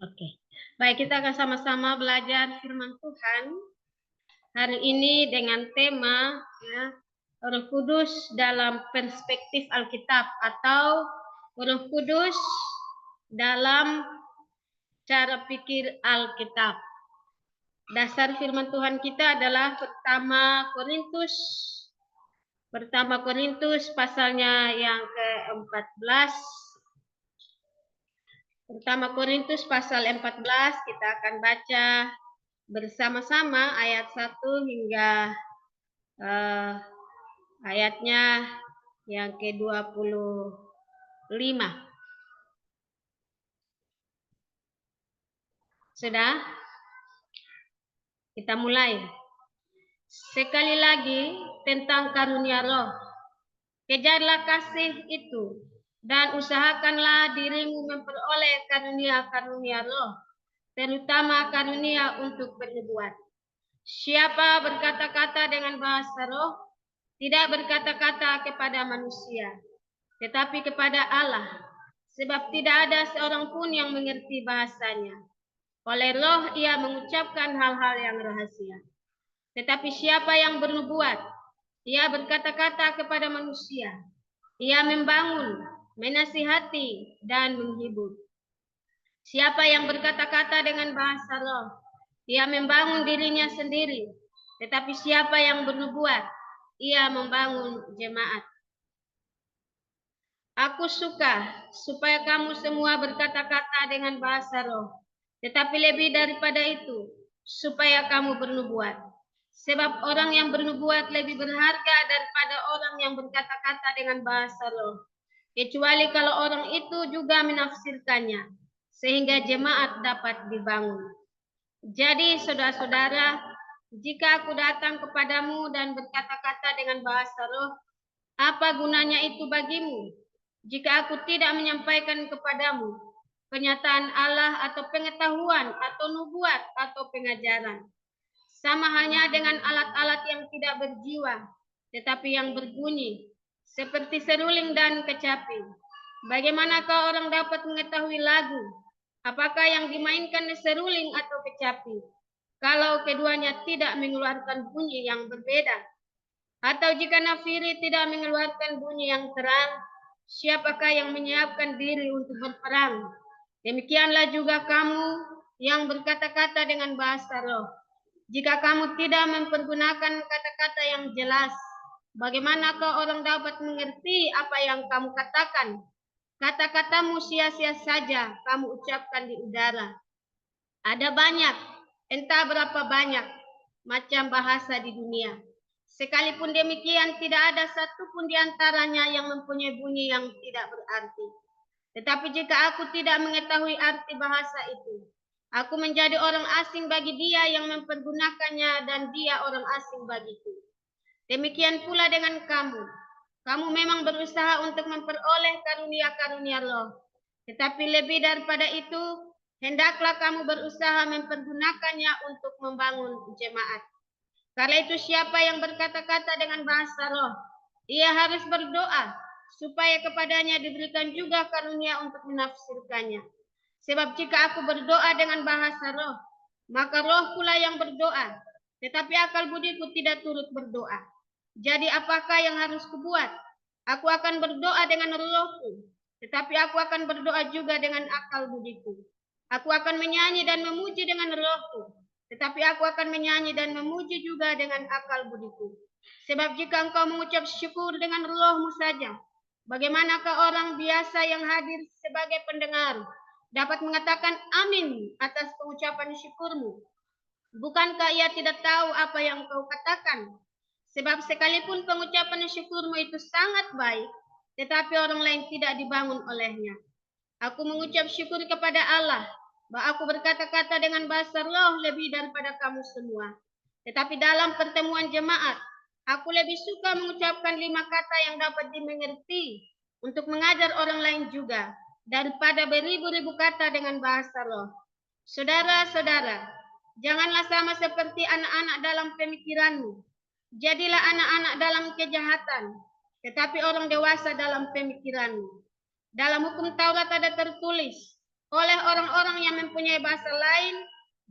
Oke. Baik, kita akan sama-sama belajar firman Tuhan hari ini dengan tema Roh Kudus dalam perspektif Alkitab atau Roh Kudus dalam cara pikir Alkitab. Dasar firman Tuhan kita adalah pertama Korintus pasalnya yang ke-14. Pertama Korintus pasal 14 kita akan baca bersama-sama ayat 1 hingga ayatnya yang ke-25. Sudah? Kita mulai. Sekali lagi tentang karunia roh. Kejarlah kasih itu dan usahakanlah dirimu memperoleh karunia-karunia roh, terutama karunia untuk bernubuat. Siapa berkata-kata dengan bahasa roh, tidak berkata-kata kepada manusia, tetapi kepada Allah, sebab tidak ada seorang pun yang mengerti bahasanya. Oleh roh ia mengucapkan hal-hal yang rahasia. Tetapi siapa yang bernubuat, ia berkata-kata kepada manusia. Ia membangun, menasihati, dan menghibur. Siapa yang berkata-kata dengan bahasa roh, ia membangun dirinya sendiri. Tetapi siapa yang bernubuat, ia membangun jemaat. Aku suka supaya kamu semua berkata-kata dengan bahasa roh, tetapi lebih daripada itu, supaya kamu bernubuat. Sebab orang yang bernubuat lebih berharga daripada orang yang berkata-kata dengan bahasa roh, kecuali kalau orang itu juga menafsirkannya, sehingga jemaat dapat dibangun. Jadi saudara-saudara, jika aku datang kepadamu dan berkata-kata dengan bahasa roh, apa gunanya itu bagimu? Jika aku tidak menyampaikan kepadamu kenyataan Allah atau pengetahuan atau nubuat atau pengajaran. Sama halnya dengan alat-alat yang tidak berjiwa, tetapi yang berbunyi, seperti seruling dan kecapi. Bagaimanakah orang dapat mengetahui lagu? Apakah yang dimainkan seruling atau kecapi? Kalau keduanya tidak mengeluarkan bunyi yang berbeda. Atau jika nafiri tidak mengeluarkan bunyi yang terang, siapakah yang menyiapkan diri untuk berperang? Demikianlah juga kamu yang berkata-kata dengan bahasa roh. Jika kamu tidak mempergunakan kata-kata yang jelas, bagaimanakah orang dapat mengerti apa yang kamu katakan? Kata-katamu sia-sia saja kamu ucapkan di udara. Ada banyak, entah berapa banyak, macam bahasa di dunia. Sekalipun demikian, tidak ada satupun di antaranya yang mempunyai bunyi yang tidak berarti. Tetapi jika aku tidak mengetahui arti bahasa itu, aku menjadi orang asing bagi dia yang mempergunakannya dan dia orang asing bagiku. Demikian pula dengan kamu. Kamu memang berusaha untuk memperoleh karunia-karunia roh. Tetapi lebih daripada itu, hendaklah kamu berusaha mempergunakannya untuk membangun jemaat. Karena itu siapa yang berkata-kata dengan bahasa roh, ia harus berdoa supaya kepadanya diberikan juga karunia untuk menafsirkannya. Sebab jika aku berdoa dengan bahasa roh, maka roh pula yang berdoa, tetapi akal budiku tidak turut berdoa. Jadi apakah yang harus kubuat? Aku akan berdoa dengan rohku, tetapi aku akan berdoa juga dengan akal budiku. Aku akan menyanyi dan memuji dengan rohku, tetapi aku akan menyanyi dan memuji juga dengan akal budiku. Sebab jika engkau mengucap syukur dengan rohmu saja, bagaimanakah orang biasa yang hadir sebagai pendengar dapat mengatakan amin atas pengucapan syukurmu? Bukankah ia tidak tahu apa yang kau katakan? Sebab sekalipun pengucapan syukurmu itu sangat baik, tetapi orang lain tidak dibangun olehnya. Aku mengucap syukur kepada Allah, bahwa aku berkata-kata dengan bahasa roh lebih daripada kamu semua. Tetapi dalam pertemuan jemaat, aku lebih suka mengucapkan 5 kata yang dapat dimengerti untuk mengajar orang lain juga, daripada beribu-ribu kata dengan bahasa roh. Saudara-saudara, janganlah sama seperti anak-anak dalam pemikiranmu. Jadilah anak-anak dalam kejahatan, tetapi orang dewasa dalam pemikiranmu. Dalam hukum Taurat ada tertulis, oleh orang-orang yang mempunyai bahasa lain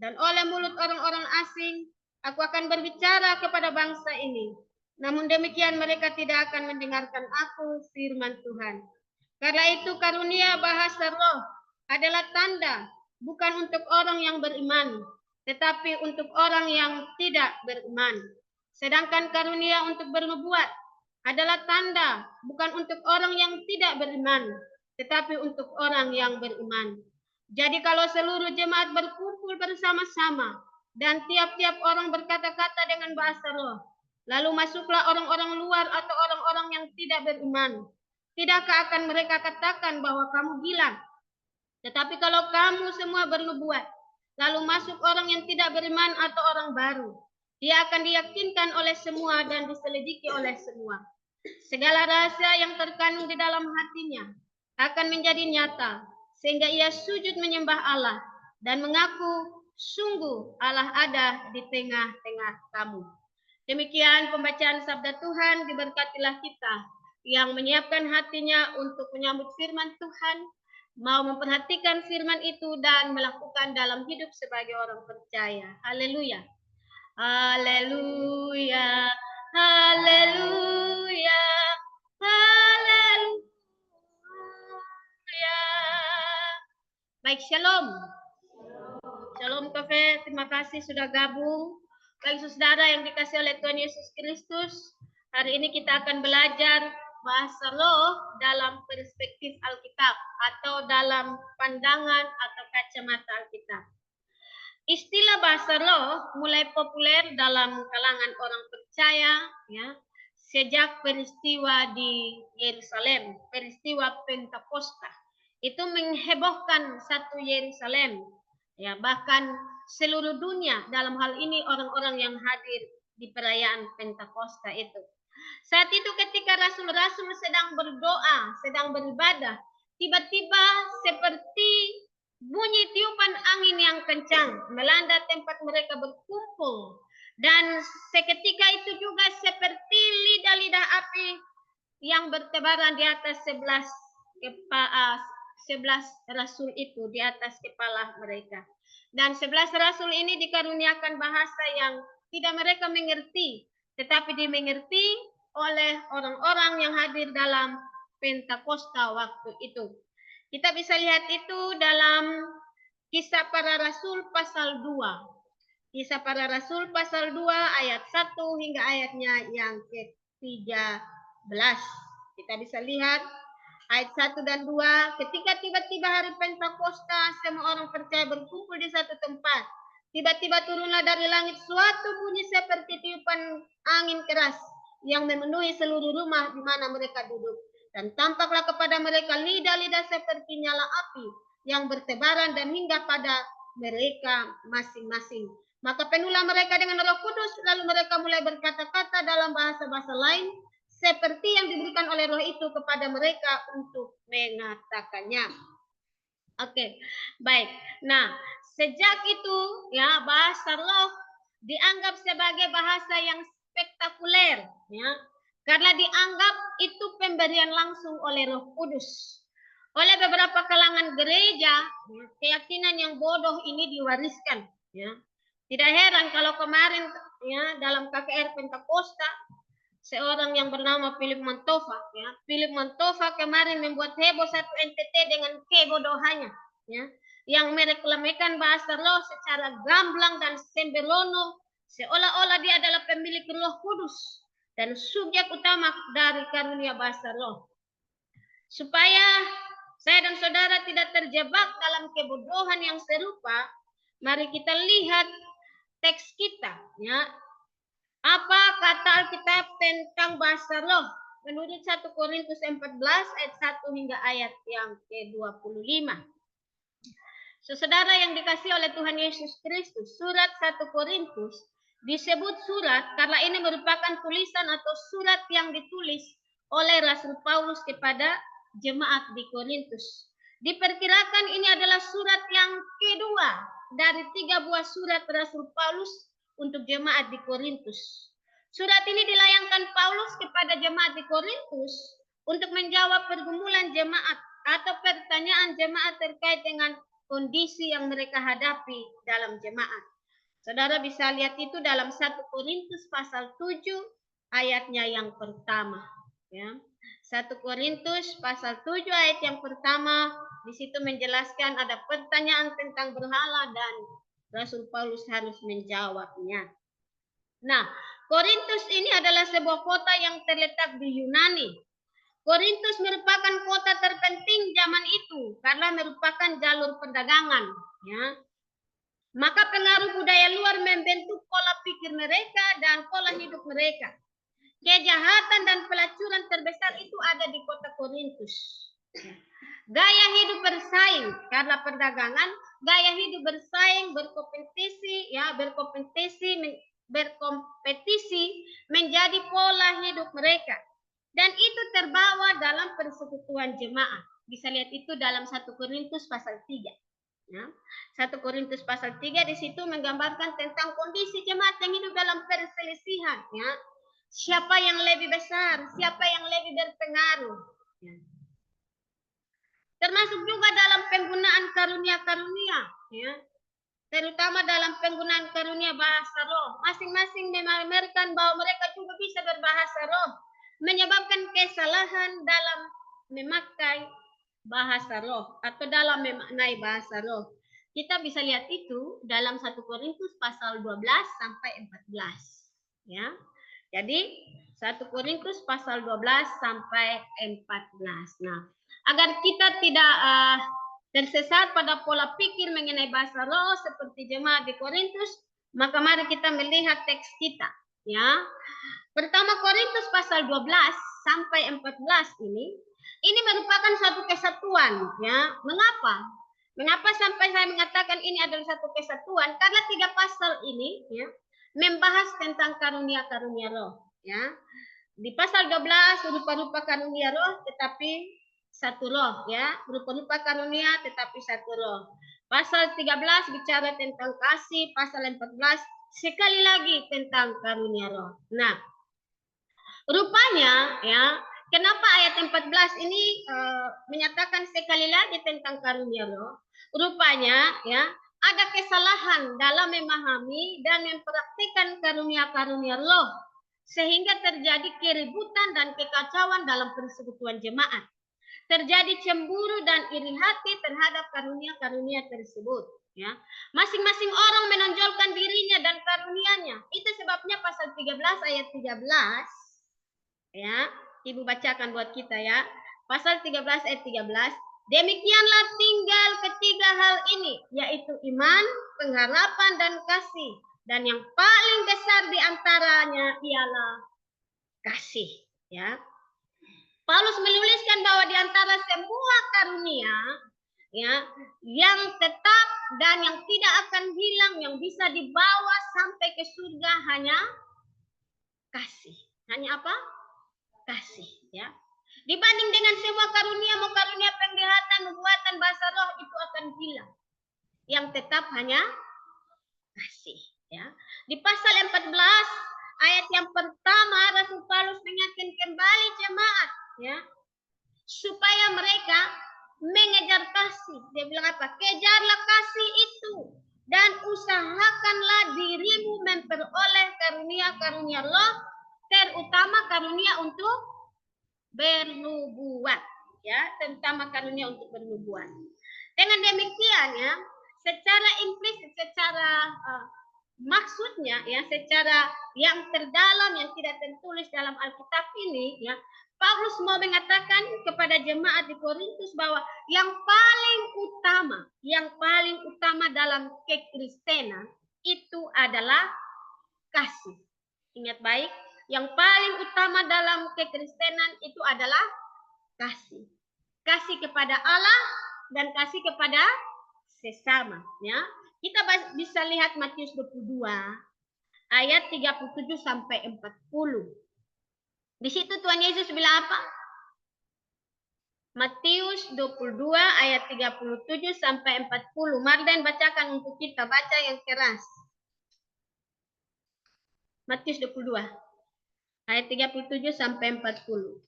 dan oleh mulut orang-orang asing. Aku akan berbicara kepada bangsa ini. Namun demikian mereka tidak akan mendengarkan aku, firman Tuhan. Karena itu karunia bahasa roh adalah tanda bukan untuk orang yang beriman, tetapi untuk orang yang tidak beriman. Sedangkan karunia untuk bernubuat adalah tanda bukan untuk orang yang tidak beriman, tetapi untuk orang yang beriman. Jadi kalau seluruh jemaat berkumpul bersama-sama dan tiap-tiap orang berkata-kata dengan bahasa roh, lalu masuklah orang-orang luar atau orang-orang yang tidak beriman, tidakkah akan mereka katakan bahwa kamu gila? Tetapi kalau kamu semua bernubuat, lalu masuk orang yang tidak beriman atau orang baru, dia akan diyakinkan oleh semua dan diselidiki oleh semua. Segala rahasia yang terkandung di dalam hatinya akan menjadi nyata, sehingga ia sujud menyembah Allah dan mengaku sungguh Allah ada di tengah-tengah kamu. Demikian pembacaan sabda Tuhan. Diberkatilah kita yang menyiapkan hatinya untuk menyambut firman Tuhan, mau memperhatikan firman itu dan melakukan dalam hidup sebagai orang percaya. Haleluya. Haleluya. Haleluya. Haleluya. Baik, shalom. Shalom Cafe, terima kasih sudah gabung. Baik saudara yang dikasih oleh Tuhan Yesus Kristus, hari ini kita akan belajar bahasa roh dalam perspektif Alkitab atau dalam pandangan atau kacamata Alkitab. Istilah bahasa roh mulai populer dalam kalangan orang percaya ya, sejak peristiwa di Yerusalem, peristiwa Pentakosta. Itu menghebohkan satu Yerusalem, ya bahkan seluruh dunia. Dalam hal ini orang-orang yang hadir di perayaan Pentakosta itu. Saat itu ketika rasul-rasul sedang berdoa, sedang beribadah, tiba-tiba seperti bunyi tiupan angin yang kencang melanda tempat mereka berkumpul, dan seketika itu juga seperti lidah-lidah api yang bertebaran di atas 11 rasul itu, di atas kepala mereka. Dan 11 rasul ini dikaruniakan bahasa yang tidak mereka mengerti, tetapi dimengerti oleh orang-orang yang hadir dalam Pentakosta waktu itu. Kita bisa lihat itu dalam Kisah Para Rasul pasal 2. Kisah Para Rasul pasal 2 ayat 1 hingga ayatnya yang ke-13. Kita bisa lihat ayat 1 dan 2. Ketika tiba-tiba hari Pentakosta, semua orang percaya berkumpul di satu tempat. Tiba-tiba turunlah dari langit suatu bunyi seperti tiupan angin keras yang memenuhi seluruh rumah di mana mereka duduk. Dan tampaklah kepada mereka lidah-lidah seperti nyala api yang bertebaran dan hingga pada mereka masing-masing. Maka penuhlah mereka dengan Roh Kudus, lalu mereka mulai berkata-kata dalam bahasa-bahasa lain seperti yang diberikan oleh Roh itu kepada mereka untuk mengatakannya. Oke, baik. Nah, sejak itu ya bahasa Roh dianggap sebagai bahasa yang spektakuler, ya, karena dianggap itu pemberian langsung oleh Roh Kudus. Oleh beberapa kalangan gereja, keyakinan yang bodoh ini diwariskan. Ya. Tidak heran kalau kemarin ya dalam KKR Pentakosta, seorang yang bernama Philip Mantova, ya, Philip Mantova kemarin membuat heboh satu NTT dengan kebodohannya, ya, yang mereklamikan bahasa roh secara gamblang dan sembrono, seolah-olah dia adalah pemilik Roh Kudus dan subjek utama dari karunia bahasa roh. Supaya saya dan saudara tidak terjebak dalam kebodohan yang serupa, mari kita lihat teks kita, ya. Apa kata Alkitab tentang bahasa roh? Menurut 1 Korintus 14 ayat 1 hingga ayat yang ke-25. Saudara yang dikasihi oleh Tuhan Yesus Kristus, surat 1 Korintus disebut surat karena ini merupakan tulisan atau surat yang ditulis oleh Rasul Paulus kepada jemaat di Korintus. Diperkirakan ini adalah surat yang kedua dari 3 buah surat Rasul Paulus untuk jemaat di Korintus. Surat ini dilayangkan Paulus kepada jemaat di Korintus untuk menjawab pergumulan jemaat atau pertanyaan jemaat terkait dengan kondisi yang mereka hadapi dalam jemaat. Saudara bisa lihat itu dalam 1 Korintus pasal 7 ayatnya yang pertama. Ya. 1 Korintus pasal 7 ayat yang pertama, di situ menjelaskan ada pertanyaan tentang berhala dan Rasul Paulus harus menjawabnya. Nah, Korintus ini adalah sebuah kota yang terletak di Yunani. Korintus merupakan kota terpenting zaman itu karena merupakan jalur perdagangan. Ya. Maka pengaruh budaya luar membentuk pola pikir mereka dan pola hidup mereka. Kejahatan dan pelacuran terbesar itu ada di kota Korintus. Gaya hidup bersaing karena perdagangan, gaya hidup bersaing, berkompetisi menjadi pola hidup mereka. Dan itu terbawa dalam persekutuan jemaat. Bisa lihat itu dalam 1 Korintus pasal 3. Ya. 1 Korintus pasal 3 di situ menggambarkan tentang kondisi jemaat yang hidup dalam perselisihan. Ya. Siapa yang lebih besar, siapa yang lebih berpengaruh. Ya. Termasuk juga dalam penggunaan karunia-karunia. Ya. Terutama dalam penggunaan karunia bahasa roh. Masing-masing memamerkan bahwa mereka juga bisa berbahasa roh. Menyebabkan kesalahan dalam memakai bahasa roh atau dalam memaknai bahasa roh. Kita bisa lihat itu dalam 1 Korintus pasal 12 sampai 14. Ya. Jadi 1 Korintus pasal 12 sampai 14. Nah, agar kita tidak tersesat pada pola pikir mengenai bahasa roh seperti jemaat di Korintus, maka mari kita melihat teks kita. Ya. Pertama Korintus pasal 12 sampai 14 ini merupakan satu kesatuan, ya. Mengapa? Mengapa sampai saya mengatakan ini adalah satu kesatuan? Karena 3 pasal ini, ya, membahas tentang karunia-karunia roh, ya. Di pasal 12 rupa-rupa karunia roh, tetapi satu roh, ya. Rupa-rupa karunia, tetapi satu roh. Pasal 13 bicara tentang kasih, pasal 14 sekali lagi tentang karunia roh. Nah, rupanya, ya. Kenapa ayat 14 ini menyatakan sekali lagi tentang karunia roh? Rupanya, ya, ada kesalahan dalam memahami dan mempraktikkan karunia-karunia roh sehingga terjadi keributan dan kekacauan dalam persekutuan jemaat. Terjadi cemburu dan iri hati terhadap karunia-karunia tersebut. Ya, masing-masing orang menonjolkan dirinya dan karunianya. Itu sebabnya pasal 13 ayat 13. Ya, Ibu bacakan buat kita ya. Pasal 13 ayat 13. Demikianlah tinggal ketiga hal ini, yaitu iman, pengharapan, dan kasih. Dan yang paling besar di antaranya ialah kasih. Ya. Paulus menuliskan bahwa di antara semua karunia, ya, yang tetap dan yang tidak akan hilang, yang bisa dibawa sampai ke surga hanya kasih. Hanya apa? Kasih, ya. Dibanding dengan semua karunia, mau karunia penglihatan, nubuatan, bahasa roh, itu akan hilang. Yang tetap hanya kasih, ya. Di pasal 14 ayat yang pertama Rasul Paulus mengingatkan kembali jemaat, ya, supaya mereka mengejar kasih. Dia bilang apa? Kejarlah kasih itu dan usahakanlah dirimu memperoleh karunia-karunia roh, terutama karunia untuk bernubuat, ya, terutama karunia untuk bernubuat. Dengan demikian, ya, secara implisit, secara maksudnya, ya, secara yang terdalam yang tidak tertulis dalam Alkitab ini, ya, Paulus mau mengatakan kepada jemaat di Korintus bahwa yang paling utama dalam kekristenan itu adalah kasih. Ingat baik, yang paling utama dalam kekristenan itu adalah kasih. Kasih kepada Allah dan kasih kepada sesama, ya. Kita bisa lihat Matius 22 ayat 37 sampai 40. Di situ Tuhan Yesus bilang apa? Matius 22 ayat 37 sampai 40. Mari dan bacakan untuk kita, baca yang keras. Matius 22 ayat 37 sampai 40.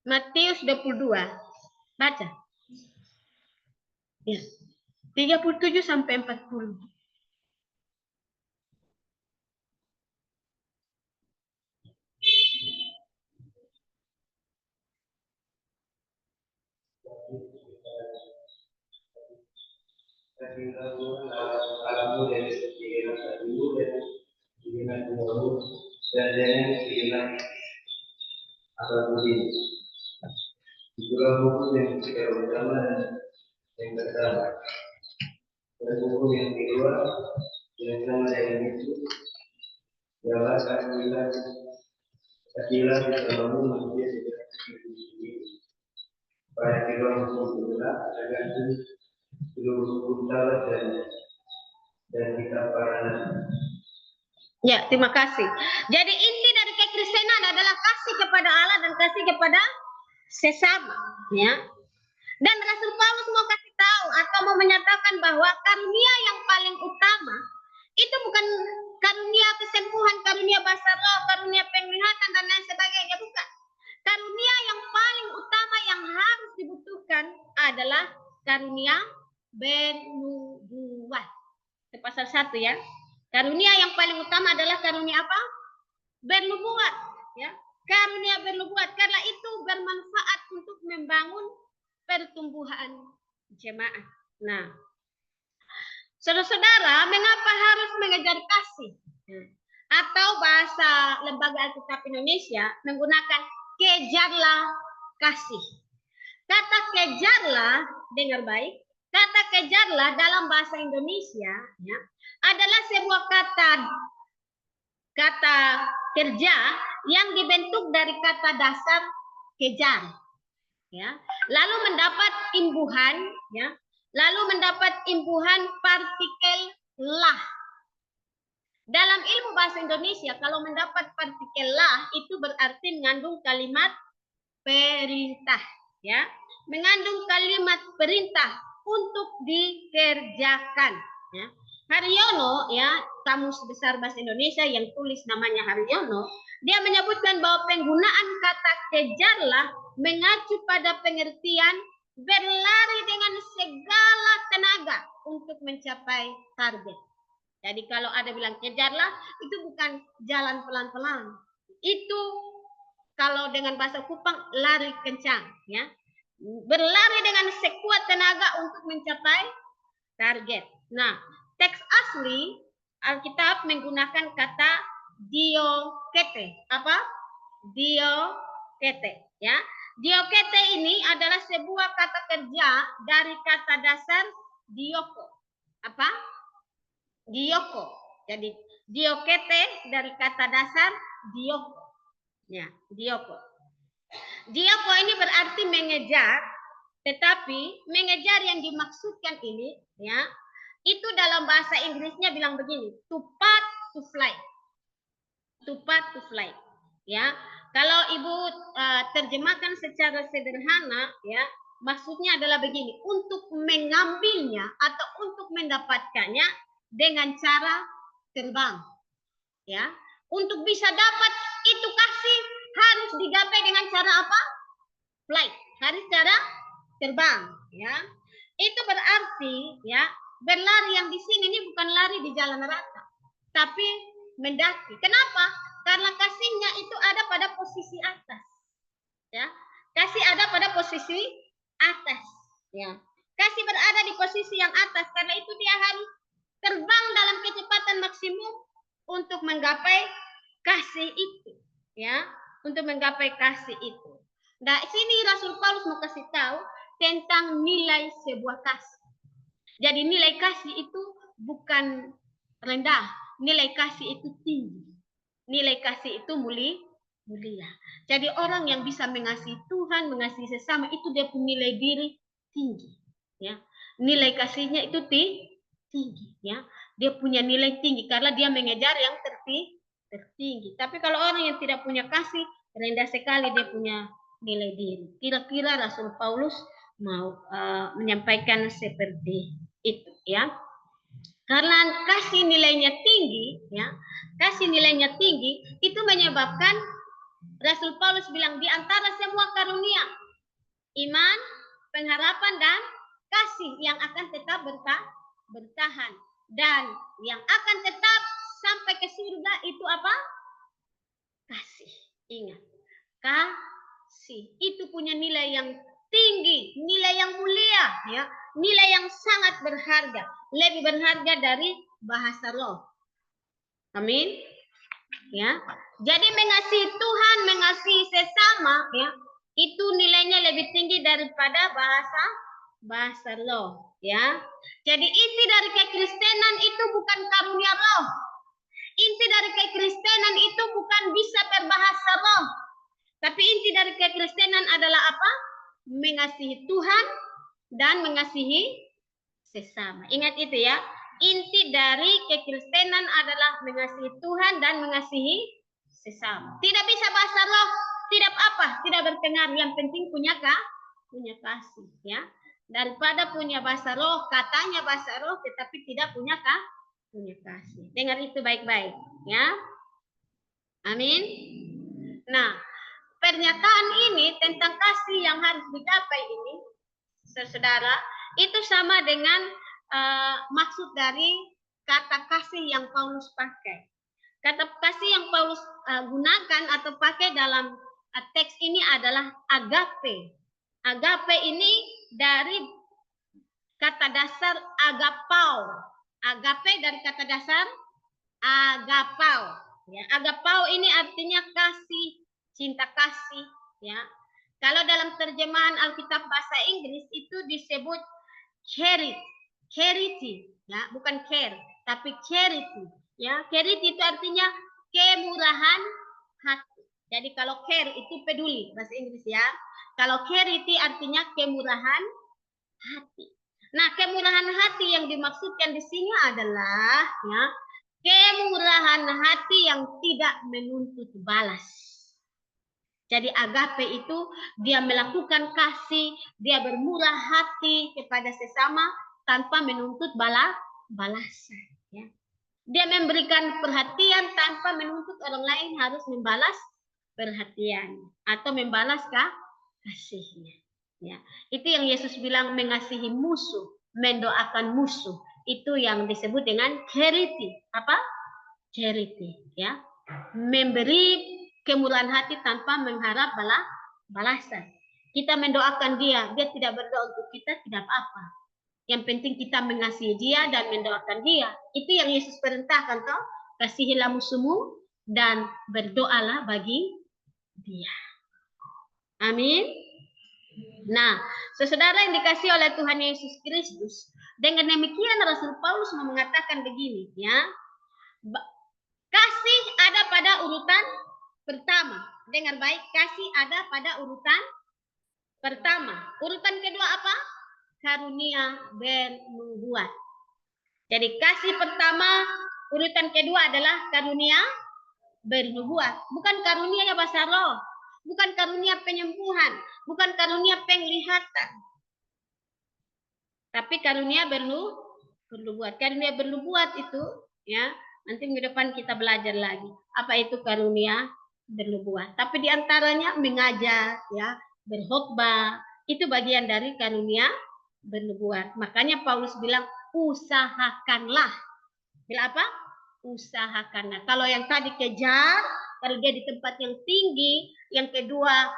Matius 22. Baca. Ya. 37 sampai 40. Alamu dari pikiran dulu dan pikiran baru dan dengan pikiran akal budi. Itulah buku yang secara utama dan yang pertama. Dan buku yang kedua yang sama dengan itu ialah kasilah dalammu manusia secara sendiri. Pada kedua hukum itulah tergantung seluruh hukum Taurat dan kitab para nabi. Ya, terima kasih. Jadi inti dari kekristenan adalah kasih kepada Allah dan kasih kepada sesama, ya. Dan Rasul Paulus mau kasih tahu atau mau menyatakan bahwa karunia yang paling utama itu bukan karunia kesembuhan, karunia bahasa roh, karunia penglihatan dan lain sebagainya, bukan. Karunia yang paling utama yang harus dibutuhkan adalah karunia bernubuat. Itu pasal 1 ya. Karunia yang paling utama adalah karunia apa? Bernubuat, ya. Karunia bernubuat karena itu bermanfaat untuk membangun pertumbuhan jemaat. Nah, saudara-saudara, mengapa harus mengejar kasih? Atau bahasa Lembaga Alkitab Indonesia menggunakan kejarlah kasih. Kata kejarlah, dengar baik, kata kejarlah dalam bahasa Indonesia ya, adalah sebuah kata kerja yang dibentuk dari kata dasar kejar. Ya, lalu mendapat imbuhan partikel lah. Dalam ilmu bahasa Indonesia, kalau mendapat partikel lah itu berarti mengandung kalimat perintah, ya, mengandung kalimat perintah untuk dikerjakan. Ya. Haryono, ya, Kamus Besar Bahasa Indonesia yang tulis namanya Haryono, dia menyebutkan bahwa penggunaan kata kejarlah mengacu pada pengertian berlari dengan segala tenaga untuk mencapai target. Jadi kalau ada bilang kejarlah, itu bukan jalan pelan-pelan. Itu kalau dengan bahasa Kupang lari kencang, ya. Berlari dengan sekuat tenaga untuk mencapai target. Nah, teks asli Alkitab menggunakan kata diokete. Apa? Diokete, ya. Diokete ini adalah sebuah kata kerja dari kata dasar dioko. Apa? Dioko. Jadi diokete dari kata dasar dioko. Ya, dioko. Dioko ini berarti mengejar, tetapi mengejar yang dimaksudkan ini, ya, itu dalam bahasa Inggrisnya bilang begini, to path to fly. To path to fly. Ya, kalau Ibu terjemahkan secara sederhana, ya, maksudnya adalah begini, untuk mengambilnya atau untuk mendapatkannya dengan cara terbang. Ya, untuk bisa dapat itu kasih harus digapai dengan cara apa? Flight, harus cara terbang, ya. Itu berarti, ya, berlari yang di sini ini bukan lari di jalan rata, tapi mendaki. Kenapa? Karena kasihnya itu ada pada posisi atas, ya. Kasih ada pada posisi atas, ya. Kasih berada di posisi yang atas, karena itu dia harus terbang dalam kecepatan maksimum untuk menggapai kasih itu, ya, untuk menggapai kasih itu. Nah, sini Rasul Paulus mau kasih tahu tentang nilai sebuah kasih. Jadi nilai kasih itu bukan rendah, nilai kasih itu tinggi. Nilai kasih itu mulia. Jadi orang yang bisa mengasihi Tuhan, mengasihi sesama itu dia punya nilai diri tinggi, ya. Nilai kasihnya itu tinggi, ya. Dia punya nilai tinggi karena dia mengejar yang tertinggi. Tapi kalau orang yang tidak punya kasih, rendah sekali dia punya nilai diri. Kira-kira Rasul Paulus mau menyampaikan seperti itu, ya. Karena kasih nilainya tinggi, ya. Kasih nilainya tinggi itu menyebabkan Rasul Paulus bilang di antara semua karunia, iman, pengharapan, dan kasih yang akan tetap bertahan. Dan yang akan tetap sampai ke surga itu apa? Kasih. Ingat, kasih itu punya nilai yang tinggi, nilai yang mulia, ya, nilai yang sangat berharga, lebih berharga dari bahasa roh. Amin. Ya, jadi mengasihi Tuhan, mengasihi sesama, ya, itu nilainya lebih tinggi daripada bahasa roh, ya. Jadi inti dari kekristenan itu bukan karunia roh. Inti dari kekristenan itu bukan bisa berbahasa roh. Tapi inti dari kekristenan adalah apa? Mengasihi Tuhan dan mengasihi sesama. Ingat itu ya. Inti dari kekristenan adalah mengasihi Tuhan dan mengasihi sesama. Tidak bisa bahasa roh, tidak apa, tidak berpengaruh. Yang penting punya kasih, ya. Daripada punya bahasa roh, katanya bahasa roh, tetapi tidak punya kasih. Dengar itu baik-baik, ya. Amin. Nah, pernyataan ini tentang kasih yang harus digapai ini, saudara, itu sama dengan maksud dari kata kasih yang Paulus pakai. Kata kasih yang Paulus gunakan atau pakai dalam teks ini adalah agape. Agape ini dari kata dasar agapau. Agape dari kata dasar agapau. Ya, agapau ini artinya kasih, cinta kasih. Ya, kalau dalam terjemahan Alkitab bahasa Inggris itu disebut charity, ya, bukan care, tapi charity. Ya, charity itu artinya kemurahan hati. Jadi kalau care itu peduli bahasa Inggris, ya. Kalau charity artinya kemurahan hati. Nah, kemurahan hati yang dimaksudkan di sini adalah, ya, kemurahan hati yang tidak menuntut balas. Jadi agape itu dia melakukan kasih, dia bermurah hati kepada sesama tanpa menuntut balasan. Ya. Dia memberikan perhatian tanpa menuntut orang lain harus membalas perhatian atau membalas kasihnya. Ya. Itu yang Yesus bilang mengasihi musuh, mendoakan musuh. Itu yang disebut dengan charity. Apa? Charity. Ya. Memberi kemurahan hati tanpa mengharap balasan. Kita mendoakan dia, dia tidak berdoa untuk kita, tidak apa-apa. Yang penting kita mengasihi dia dan mendoakan dia. Itu yang Yesus perintahkan, toh. Kasihilah musuhmu dan berdoalah bagi dia. Amin. Nah, saudara yang dikasihi oleh Tuhan Yesus Kristus, dengan demikian Rasul Paulus mengatakan begini, ya. Kasih ada pada urutan pertama. Dengar baik, kasih ada pada urutan pertama. Urutan kedua apa? Karunia bernubuat. Jadi kasih pertama, urutan kedua adalah karunia bernubuat. Bukan karunia bahasa roh, bukan karunia penyembuhan, bukan karunia penglihatan. Tapi karunia bernubuat. Karunia bernubuat itu, ya, nanti minggu depan kita belajar lagi apa itu karunia bernubuat. Tapi diantaranya mengajar, ya, berkhotbah, itu bagian dari karunia bernubuat. Makanya Paulus bilang usahakanlah. Bila apa? Usahakanlah. Kalau yang tadi kejar, kalau dia di tempat yang tinggi, yang kedua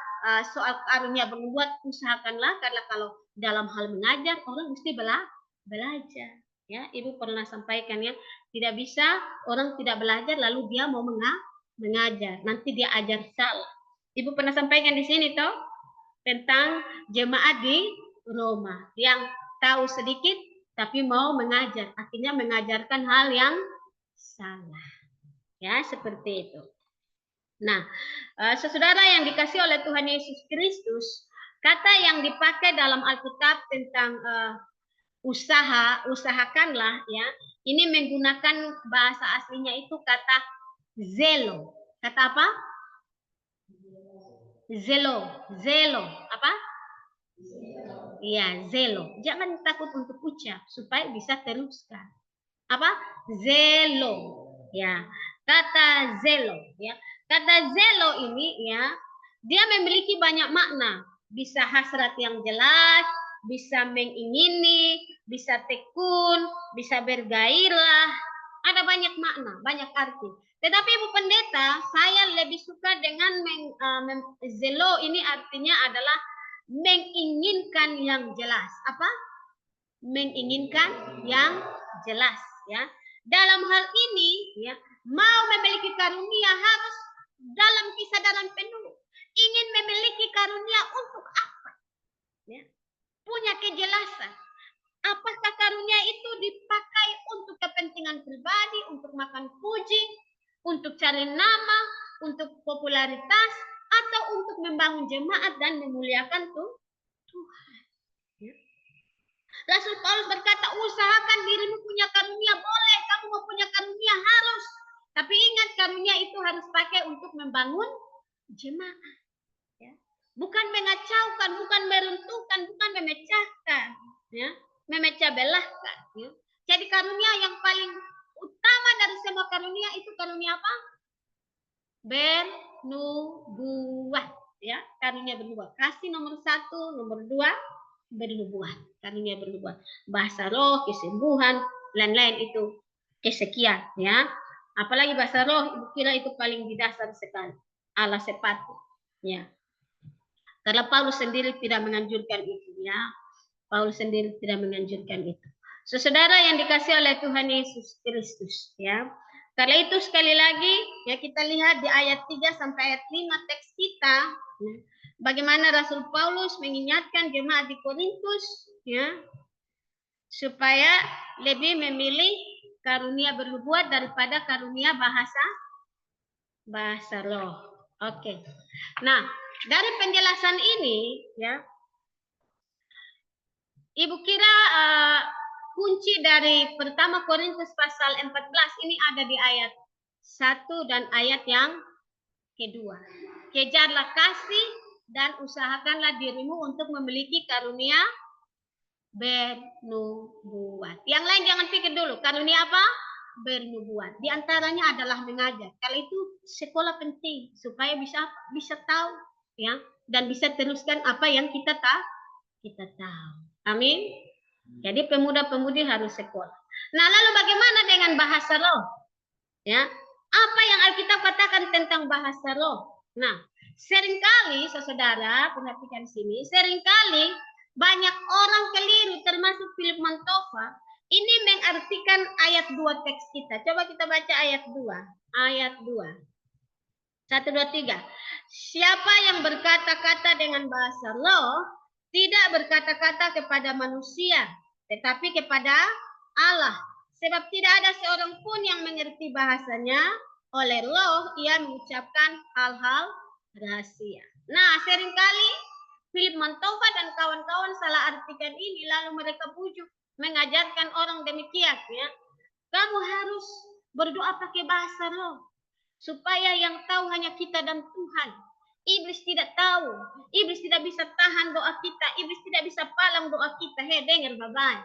soal karunia bernubuat, usahakanlah, karena kalau dalam hal mengajar orang mesti belajar. Ya, Ibu pernah sampaikan, ya, tidak bisa orang tidak belajar lalu dia mau mengajar, nanti dia ajar salah. Ibu pernah sampaikan di sini toh tentang jemaat di Roma yang tahu sedikit tapi mau mengajar, akhirnya mengajarkan hal yang salah. Ya, seperti itu. Nah, saudara yang dikasih oleh Tuhan Yesus Kristus, kata yang dipakai dalam Alkitab tentang usahakanlah, ya, ini menggunakan bahasa aslinya itu kata zelo. Kata apa? Zelo. Apa? Iya, zelo. Jangan takut untuk ucap supaya bisa teruskan. Apa? Zelo. Ya, kata zelo. Ya, Kata zelo ini ya, dia memiliki banyak makna. Bisa hasrat yang jelas, bisa mengingini, bisa tekun, bisa bergairah. Ada banyak makna, banyak arti. Tetapi Ibu Pendeta, saya lebih suka dengan zelo ini artinya adalah menginginkan yang jelas. Apa? Menginginkan yang jelas ya. Dalam hal ini ya, mau memiliki karunia harus dalam kesadaran penuh. Ingin memiliki karunia untuk apa? Ya. Punya kejelasan. Apakah karunia itu dipakai untuk kepentingan pribadi, untuk makan puji, untuk cari nama, untuk popularitas, atau untuk membangun jemaat dan memuliakan Tuhan. Ya. Rasul Paulus berkata, usahakan dirimu punya karunia, boleh kamu mau punya karunia harus. Tapi ingat karunia itu harus pakai untuk membangun jemaat. Ya. Bukan mengacaukan, bukan meruntuhkan, bukan memecahkan. Ya. Memecah belahkan. Ya. Jadi karunia yang paling utama dari semua karunia itu karunia apa? Bernubuat. Ya, karunia bernubuat. Kasih nomor 1, nomor 2, bernubuat. Karunia bernubuat. Bahasa roh, kesembuhan, lain-lain itu kesekian. Ya, apalagi bahasa roh, Ibu kira itu paling didasar sekali. Ala sepatu. Ya. Karena Paulus sendiri tidak menganjurkan itu. Ya, Paulus sendiri tidak menganjurkan itu. Saudara yang dikasih oleh Tuhan Yesus Kristus. Ya. Karena itu sekali lagi ya kita lihat di ayat 3 sampai ayat 5 teks kita. Ya, bagaimana Rasul Paulus mengingatkan jemaat di Korintus ya supaya lebih memilih karunia bernubuat daripada karunia bahasa roh. Oke. Nah, dari penjelasan ini ya Ibu kira kunci dari pertama Korintus pasal 14 ini ada di ayat 1 dan ayat yang kedua. Kejarlah kasih dan usahakanlah dirimu untuk memiliki karunia bernubuat. Yang lain jangan pikir dulu. Karunia apa? Bernubuat. Di antaranya adalah mengajar. Kalau itu sekolah penting supaya bisa tahu ya dan bisa teruskan apa yang kita tahu. Amin. Jadi pemuda-pemudi harus sekolah. Nah, lalu bagaimana dengan bahasa roh? Ya. Apa yang Alkitab katakan tentang bahasa roh? Nah, seringkali saudara perhatikan sini, seringkali banyak orang keliru termasuk Philip Mantova ini mengartikan ayat 2 teks kita. Coba kita baca ayat 2. Ayat 2. 1, 2, 3. Siapa yang berkata-kata dengan bahasa roh tidak berkata-kata kepada manusia, tetapi kepada Allah. Sebab tidak ada seorang pun yang mengerti bahasanya, oleh roh ia mengucapkan hal-hal rahasia. Nah, seringkali Philip Mantova dan kawan-kawan salah artikan ini, lalu mereka bujuk mengajarkan orang demikian. Ya. Kamu harus berdoa pakai bahasa roh, supaya yang tahu hanya kita dan Tuhan. Iblis tidak tahu. Iblis tidak bisa tahan doa kita. Iblis tidak bisa palang doa kita. Hei, dengar baik-baik.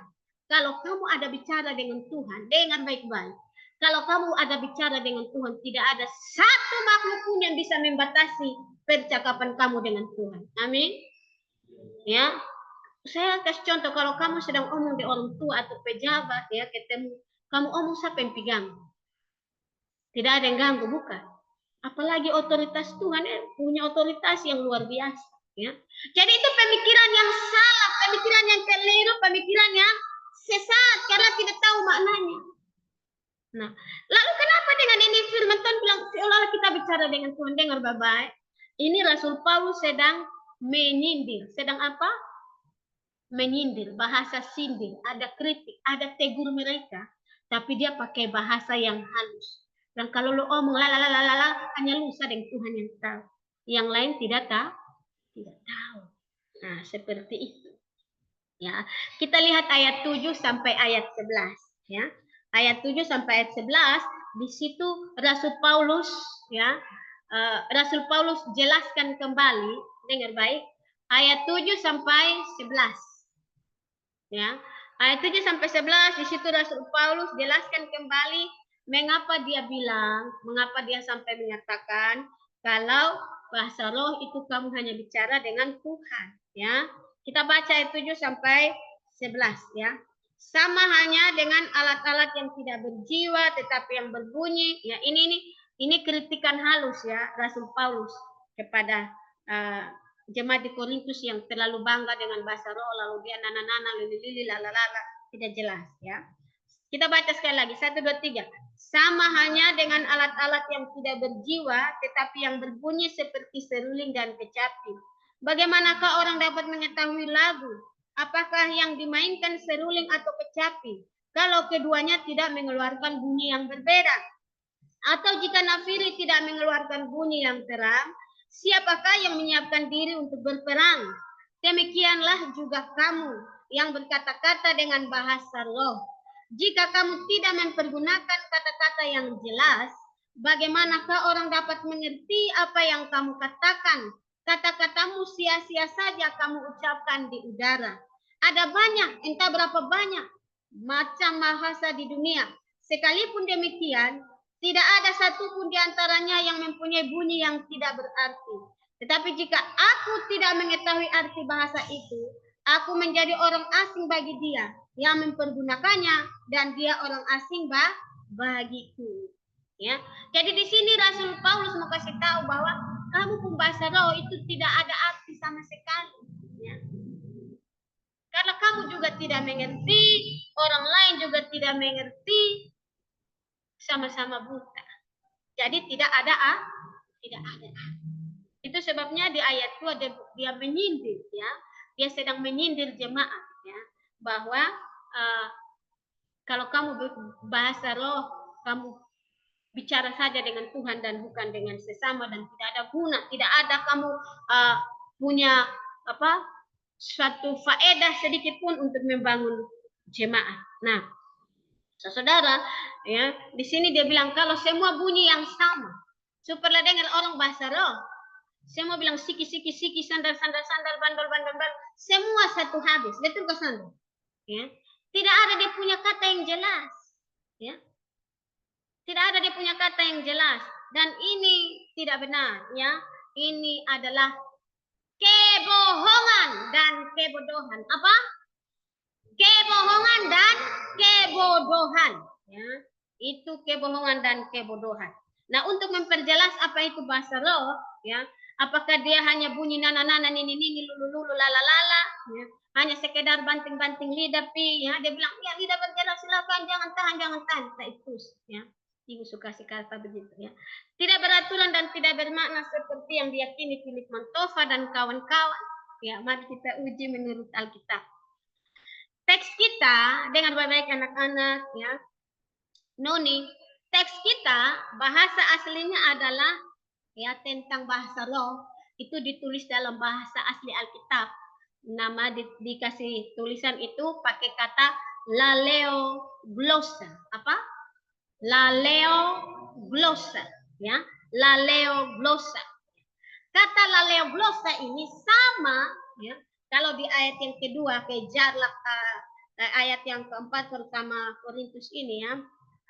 Kalau kamu ada bicara dengan Tuhan, dengar baik-baik. Kalau kamu ada bicara dengan Tuhan, tidak ada satu makhluk pun yang bisa membatasi percakapan kamu dengan Tuhan. Amin. Ya, saya kasih contoh. Kalau kamu sedang omong di orang tua atau pejabat, ya ketemu, kamu omong siapa yang pegang? Tidak ada yang ganggu, bukan? Apalagi otoritas Tuhan punya otoritas yang luar biasa. Ya. Jadi itu pemikiran yang salah, pemikiran yang keliru, pemikiran yang sesat karena tidak tahu maknanya. Nah, lalu kenapa dengan ini firman Tuhan bilang seolah-olah kita bicara dengan Tuhan? Dengar baik-baik. Ini Rasul Paulus sedang menyindir. Sedang apa? Menyindir, bahasa sindir, ada kritik, ada tegur mereka, tapi dia pakai bahasa yang halus. Dan kalau lu omong lalalala, hanya lu dan Tuhan yang tahu. Yang lain tidak tahu. Nah, seperti itu. Ya, kita lihat ayat 7 sampai ayat 11, ya. Ayat 7 sampai ayat 11, di situ Rasul Paulus, ya. Rasul Paulus jelaskan kembali, dengar baik, ayat 7 sampai 11. Ya. Ayat 7 sampai 11 di situ Rasul Paulus jelaskan kembali mengapa dia sampai mengatakan kalau bahasa roh itu kamu hanya bicara dengan Tuhan, ya. Kita baca ayat 7 sampai 11, ya. Sama hanya dengan alat-alat yang tidak berjiwa tetapi yang berbunyi, ya. Ini kritikan halus, ya, Rasul Paulus kepada jemaat di Korintus yang terlalu bangga dengan bahasa roh, lalu dia nana-nana lili-lili lalalala, tidak jelas, ya. Kita baca sekali lagi, 1, 2, 3. Sama hanya dengan alat-alat yang tidak berjiwa tetapi yang berbunyi seperti seruling dan kecapi. Bagaimanakah orang dapat mengetahui lagu? Apakah yang dimainkan seruling atau kecapi? Kalau keduanya tidak mengeluarkan bunyi yang berbeda. Atau jika nafiri tidak mengeluarkan bunyi yang terang, siapakah yang menyiapkan diri untuk berperang? Demikianlah juga kamu yang berkata-kata dengan bahasa roh. Jika kamu tidak mempergunakan kata-kata yang jelas, bagaimanakah orang dapat mengerti apa yang kamu katakan? Kata-katamu sia-sia saja kamu ucapkan di udara. Ada banyak, entah berapa banyak macam bahasa di dunia. Sekalipun demikian, tidak ada satupun di antaranya yang mempunyai bunyi yang tidak berarti. Tetapi jika aku tidak mengetahui arti bahasa itu, aku menjadi orang asing bagi dia yang mempergunakannya dan dia orang asing bagiku. Ya. Jadi di sini Rasul Paulus mau kasih tahu bahwa kamu pembahasa roh itu tidak ada arti sama sekali. Ya. Karena kamu juga tidak mengerti, orang lain juga tidak mengerti, sama-sama buta. Jadi tidak ada. Itu sebabnya di ayat 2 dia menyindir, ya. Dia sedang menyindir jemaat, ya, bahwa kalau kamu bahasa roh, kamu bicara saja dengan Tuhan dan bukan dengan sesama dan tidak ada guna, tidak ada kamu punya suatu faedah sedikit pun untuk membangun jemaat. Nah, saudara, ya, di sini dia bilang kalau semua bunyi yang sama, supaya dengar orang bahasa roh, semua bilang siki, sandal, bandol, semua satu habis, betul ke sandal? Ya, tidak ada dia punya kata yang jelas, ya, tidak ada dia punya kata yang jelas, dan ini tidak benar, ya, ini adalah kebohongan dan kebodohan. Apa? Kebohongan dan kebodohan, ya. Itu kebohongan dan kebodohan. Nah, untuk memperjelas apa itu bahasa roh, ya, apakah dia hanya bunyi nana-nana nini lulu lala, ya, hanya sekedar banting-banting lidah, ya, dia bilang ya lidah bergerak silakan, jangan tahan, tak itu, ya. Ibu suka si kata begitu, ya. Tidak beraturan dan tidak bermakna seperti yang diyakini Philip Mantova dan kawan-kawan. Ya, mari kita uji menurut Alkitab. Teks kita dengan baik-baik anak-anak, ya. Noni, teks kita bahasa aslinya adalah, ya, tentang bahasa roh, itu ditulis dalam bahasa asli Alkitab. Nama dikasih tulisan itu pakai kata laleoglossa. Apa? Laleoglossa, ya. Laleoglossa. Kata laleoglossa ini sama, ya. Kalau di ayat yang kedua, kejarlah ayat yang keempat pertama Korintus ini, ya.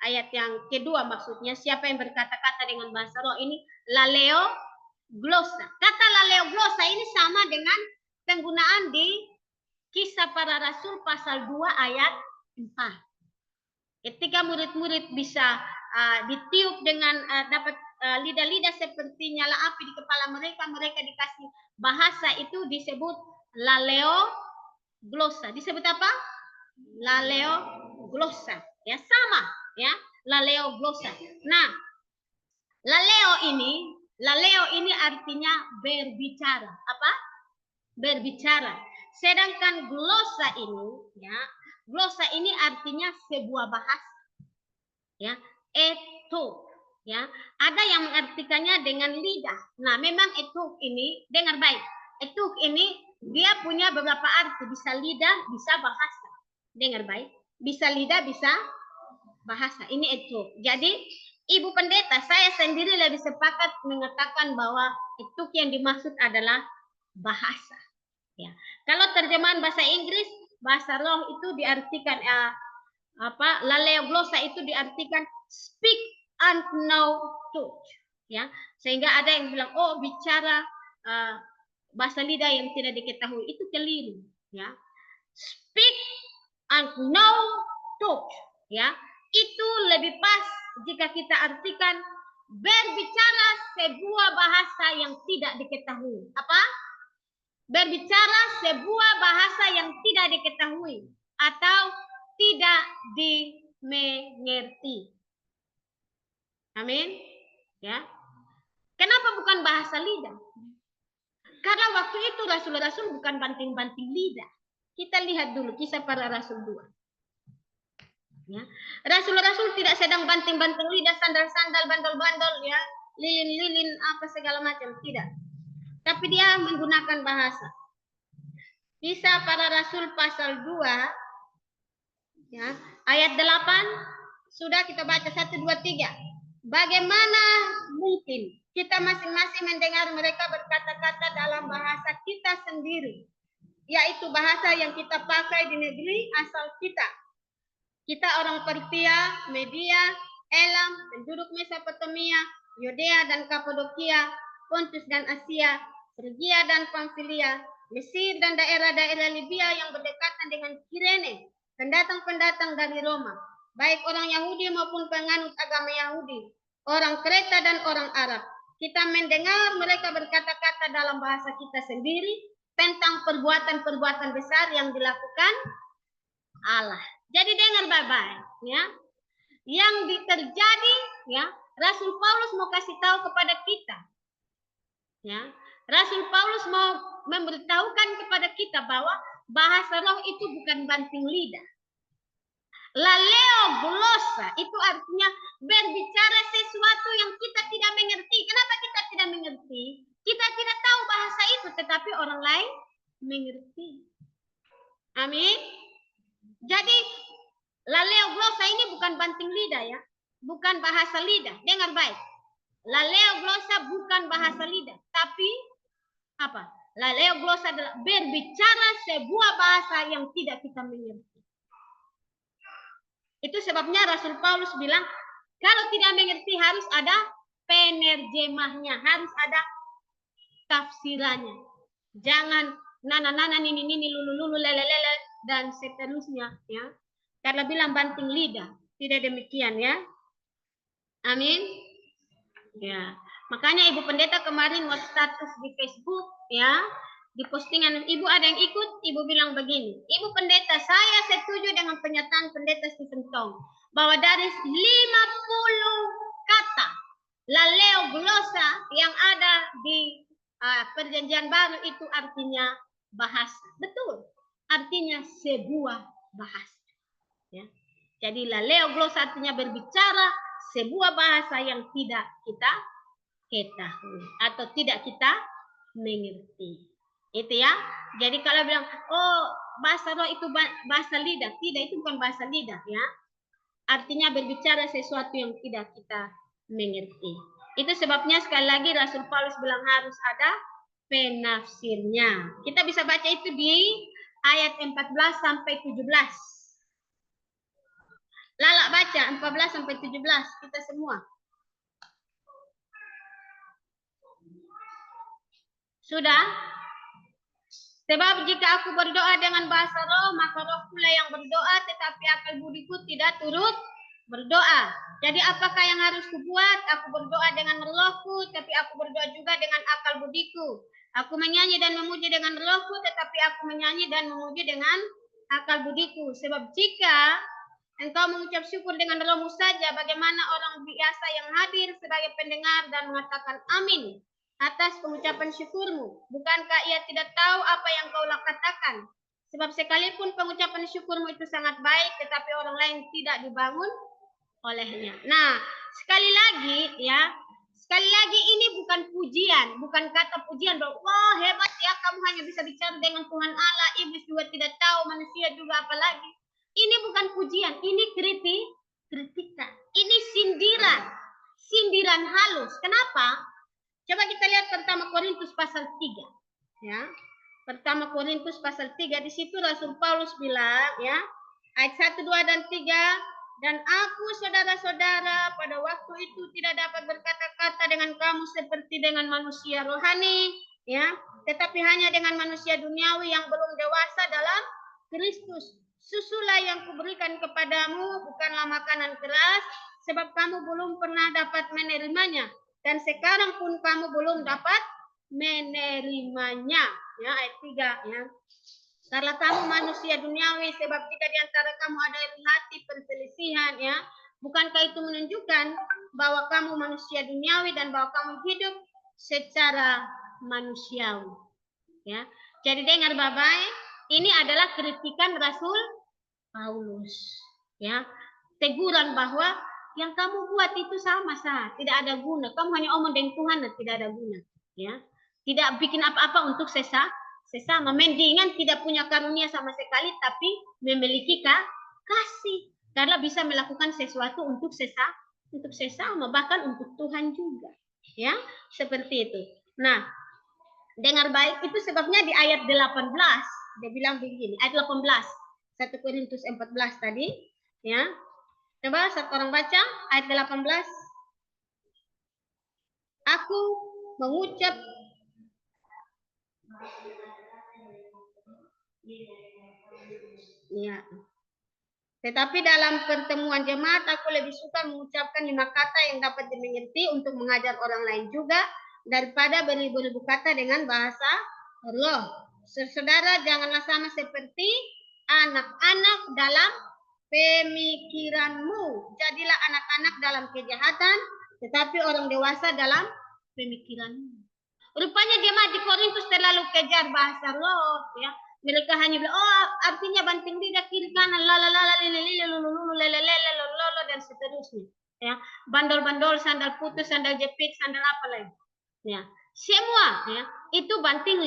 Ayat yang kedua maksudnya, siapa yang berkata-kata dengan bahasa roh ini laleoglossa. Kata laleoglossa ini sama dengan penggunaan di Kisah Para Rasul pasal 2 ayat 4. Ketika murid-murid bisa ditiup dengan dapat lidah-lidah seperti nyala api di kepala mereka, mereka dikasih bahasa itu disebut laleoglossa. Disebut apa? Laleoglossa. Ya, sama, ya, laleoglossa. Nah, laleo ini artinya berbicara. Apa? Berbicara. Sedangkan glossa ini, ya, glossa ini artinya sebuah bahasa. Ya, etuk, ya. Ada yang mengartikannya dengan lidah. Nah, memang etuk ini, dengar baik. Etuk ini dia punya beberapa arti, bisa lidah, bisa bahasa. Dengar baik. Bisa lidah, bisa bahasa. Ini etuk. Jadi, Ibu Pendeta, saya sendiri lebih sepakat mengatakan bahwa etuk yang dimaksud adalah bahasa. Ya. Kalau terjemahan bahasa Inggris, bahasa roh itu diartikan laleoglossa itu diartikan speak and no touch. Ya, sehingga ada yang bilang, oh bicara bahasa lidah yang tidak diketahui, itu keliru. Ya, speak and no touch. Ya, itu lebih pas jika kita artikan berbicara sebuah bahasa yang tidak diketahui. Apa? Berbicara sebuah bahasa yang tidak diketahui atau tidak dimengerti. Amin. Ya. Kenapa bukan bahasa lidah? Karena waktu itu rasul-rasul bukan banting-banting lidah. Kita lihat dulu kisah para rasul 2. Ya. Rasul-rasul tidak sedang banting-banting lidah, sandal-sandal, bandol-bandol, ya, lilin-lilin, apa segala macam, tidak. Tapi dia menggunakan bahasa. Kisah para rasul pasal 2, ya, ayat 8, sudah kita baca 1, 2, 3. Bagaimana mungkin kita masing-masing mendengar mereka berkata-kata dalam bahasa kita sendiri, yaitu bahasa yang kita pakai di negeri asal kita. Kita orang Partia, Media, Elam, penduduk Mesopotamia, Yudea dan Kapadokia, Pontus dan Asia, Frigia dan Pamfilia, Mesir dan daerah-daerah Libya yang berdekatan dengan Kirene, pendatang-pendatang dari Roma, baik orang Yahudi maupun penganut agama Yahudi, orang Kreta dan orang Arab. Kita mendengar mereka berkata-kata dalam bahasa kita sendiri tentang perbuatan-perbuatan besar yang dilakukan Allah. Jadi dengar baik-baik, ya. Yang terjadi, ya, Rasul Paulus mau kasih tahu kepada kita. Ya. Rasul Paulus mau memberitahukan kepada kita bahwa bahasa roh itu bukan banting lidah. Laleo glosa itu artinya berbicara sesuatu yang kita tidak mengerti. Kenapa kita tidak mengerti? Kita tidak tahu bahasa itu, tetapi orang lain mengerti. Amin. Jadi laleo glosa ini bukan banting lidah, ya, bukan bahasa lidah. Dengar baik. Laleo glosa bukan bahasa lidah, tapi apa? Laleo glosa adalah berbicara sebuah bahasa yang tidak kita mengerti. Itu sebabnya Rasul Paulus bilang, kalau tidak mengerti harus ada penerjemahnya, harus ada tafsirannya. Jangan nana-nana, nini-nini, lulu-lulu, lele-lele, dan seterusnya, ya. Karena bilang banting lidah, tidak demikian, ya. Amin. Ya, makanya Ibu Pendeta kemarin waktu status di Facebook, ya, di postingan Ibu ada yang ikut, Ibu bilang begini, Ibu Pendeta, saya setuju dengan pernyataan Pendeta Stephen Tong bahwa dari 50 kata laleo glosa yang ada di Perjanjian Baru itu artinya bahasa. Betul. Artinya sebuah bahasa. Ya. Jadi laleo glosa artinya berbicara sebuah bahasa yang tidak kita ketahui atau tidak kita mengerti. Itu ya. Jadi kalau bilang, oh bahasa roh itu bahasa lidah, tidak, itu bukan bahasa lidah, ya. Artinya berbicara sesuatu yang tidak kita mengerti. Itu sebabnya sekali lagi Rasul Paulus bilang harus ada penafsirnya. Kita bisa baca itu di ayat 14 sampai 17. Lala baca 14 sampai 17 kita semua. Sudah? Sebab jika aku berdoa dengan bahasa roh, maka roh pula yang berdoa, tetapi akal budiku tidak turut berdoa. Jadi apakah yang harus kubuat? Aku berdoa dengan rohku, tapi aku berdoa juga dengan akal budiku. Aku menyanyi dan memuji dengan rohku, tetapi aku menyanyi dan memuji dengan akal budiku. Sebab jika engkau mengucap syukur dengan rohmu saja, bagaimana orang biasa yang hadir sebagai pendengar dan mengatakan amin atas pengucapan syukurmu? Bukankah ia tidak tahu apa yang kau katakan? Sebab sekalipun pengucapan syukurmu itu sangat baik, tetapi orang lain tidak dibangun olehnya. Nah, sekali lagi, ya, sekali lagi ini bukan pujian, bukan kata pujian bahwa wah hebat ya, kamu hanya bisa bicara dengan Tuhan Allah, iblis juga tidak tahu, manusia juga apalagi. Ini bukan pujian, ini kritikan, ini sindiran halus. Kenapa? Coba kita lihat pertama Korintus pasal 3. Ya. Pertama Korintus pasal 3, di situ Rasul Paulus bilang, ya, ayat 1, 2 dan 3, Dan aku, saudara-saudara, pada waktu itu tidak dapat berkata-kata dengan kamu seperti dengan manusia rohani, ya, tetapi hanya dengan manusia duniawi yang belum dewasa dalam Kristus. Susulah yang kuberikan kepadamu bukanlah makanan keras, sebab kamu belum pernah dapat menerimanya, dan sekarang pun kamu belum dapat menerimanya. Ya, ayat 3, ya. Karena kamu manusia duniawi, sebab jika di antara kamu ada iri hati perselisihan, ya, bukankah itu menunjukkan bahwa kamu manusia duniawi dan bahwa kamu hidup secara manusiawi, ya. Jadi dengar baik-baik, ini adalah kritikan Rasul Paulus, ya, teguran bahwa yang kamu buat itu sama saja, tidak ada guna. Kamu hanya omong dengan Tuhan dan tidak ada guna, ya. Tidak bikin apa-apa untuk sesama, mendingan tidak punya karunia sama sekali tapi memiliki kasih, karena bisa melakukan sesuatu untuk sesama, bahkan untuk Tuhan juga, ya, seperti itu. Nah, dengar baik, itu sebabnya di ayat 18 dia bilang begini, ayat 18 1 Korintus 14 tadi, ya. Coba satu orang baca ayat 18. Aku mengucap ya. Tetapi dalam pertemuan jemaat aku lebih suka mengucapkan 5 kata yang dapat dimengerti untuk mengajar orang lain juga daripada beribu-ribu kata dengan bahasa roh. Saudara, janganlah sama seperti anak-anak dalam pemikiranmu. Jadilah anak-anak dalam kejahatan, tetapi orang dewasa dalam pemikiranmu. Rupanya jemaat di Korintus terlalu kejar bahasa roh, ya. Mereka hanya bilang, oh, artinya banting lidah kiri kanan, dan seterusnya, ya. Bandol-bandol, sandal putus, sandal jepit, sandal apa lagi, ya. Semua, ya, itu banting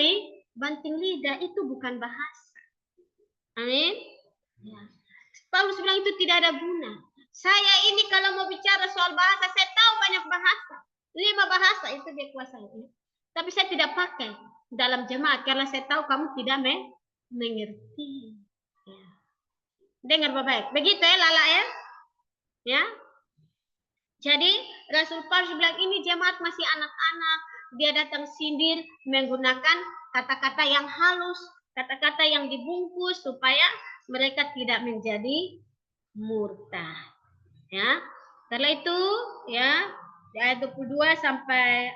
lidah, itu bukan bahasa. Amin. Ya. Paulus bilang itu tidak ada guna. Saya ini kalau mau bicara soal bahasa, saya tahu banyak bahasa, 5 bahasa itu dia kuasai. Tapi saya tidak pakai dalam jemaat karena saya tahu kamu tidak mengerti. Ya. Dengar baik-baik. Begitu ya Lala, ya. Ya. Jadi Rasul Paulus bilang ini jemaat masih anak-anak. Dia datang sindir menggunakan kata-kata yang halus, kata-kata yang dibungkus supaya mereka tidak menjadi murtad. Ya. Setelah itu, ya, di ayat 22 sampai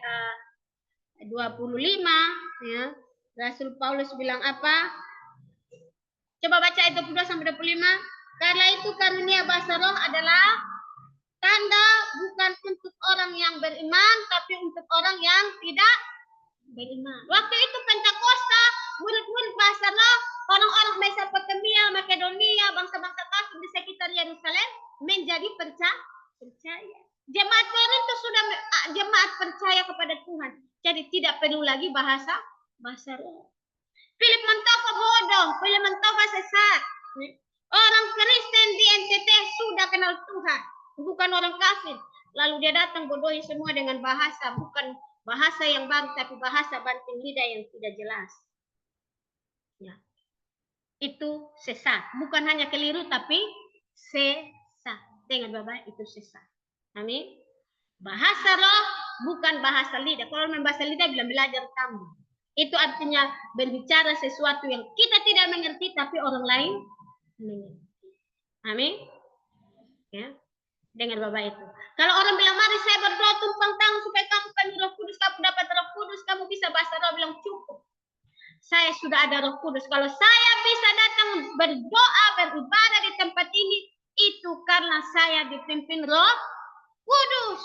25, ya, Rasul Paulus bilang apa? Coba baca ayat 22 sampai 25. Karena itu karunia bahasa roh adalah tanda bukan untuk orang yang beriman, tapi untuk orang yang tidak beriman. Waktu itu Pentakosta, murid-murid bahasa roh, orang-orang Mesopotamia, Makedonia, bangsa-bangsa kafir di sekitar Yerusalem menjadi percaya. Jemaat Korintus sudah jemaat percaya kepada Tuhan. Jadi tidak perlu lagi bahasa roh. Philip Montova bodoh, Philip Montova sesat. Orang Kristen di NTT sudah kenal Tuhan, bukan orang kafir. Lalu dia datang bodohi semua dengan bahasa, bukan bahasa yang baru, tapi bahasa banting lidah yang tidak jelas. Ya. Itu sesat. Bukan hanya keliru, tapi sesat. Dengan Bapak itu sesat. Amin. Bahasa roh bukan bahasa lidah. Kalau bahasa lidah bilang belajar kamu. Itu artinya berbicara sesuatu yang kita tidak mengerti, tapi orang lain mengerti. Amin. Ya. Dengan Bapak itu. Kalau orang bilang, mari saya berdoa tumpang tangan supaya kamu penuh Roh Kudus, kamu dapat Roh Kudus, kamu bisa bahasa roh, bilang cukup. Saya sudah ada Roh Kudus. Kalau saya bisa datang berdoa, beribadah di tempat ini, itu karena saya dipimpin Roh Kudus.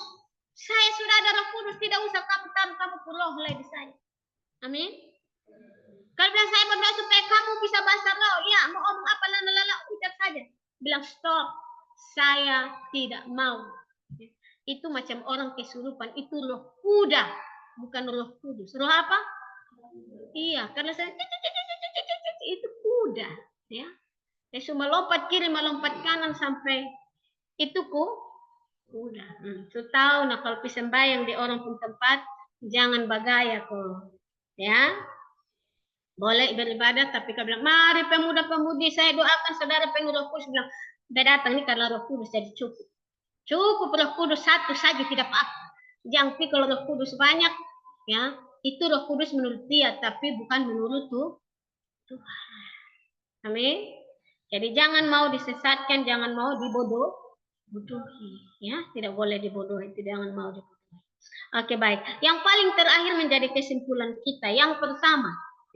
Saya sudah ada Roh Kudus, tidak usah kamu roh lagi saya. Amin. Kalau bilang saya berdoa supaya kamu bisa bahasa roh, ya mau omong apa lala ucap saja. Bilang stop, saya tidak mau. Itu macam orang kesurupan, itu roh kuda, bukan Roh Kudus. Roh apa? Iya, karena saya itu kuda, ya. Saya melompat kiri, melompat kanan sampai itu kuda. Itu tahu, nah kalau sembahyang di orang pun tempat, jangan bagaya kok, ya. Boleh beribadah, tapi kalau bilang, mari pemuda-pemudi, saya doakan saudara penuh Roh Kudus, bilang, Dia datang nih karena Roh Kudus jadi cukup. Cukup Roh Kudus satu saja tidak apa. Jangan pikir kalau Roh Kudus banyak, ya itu Roh Kudus menurut dia, tapi bukan menurut Tuhan. Amin. Jadi jangan mau disesatkan, jangan mau dibodohi, ya tidak boleh dibodohi, jangan mau dibodohi. Oke baik. Yang paling terakhir menjadi kesimpulan kita. Yang pertama,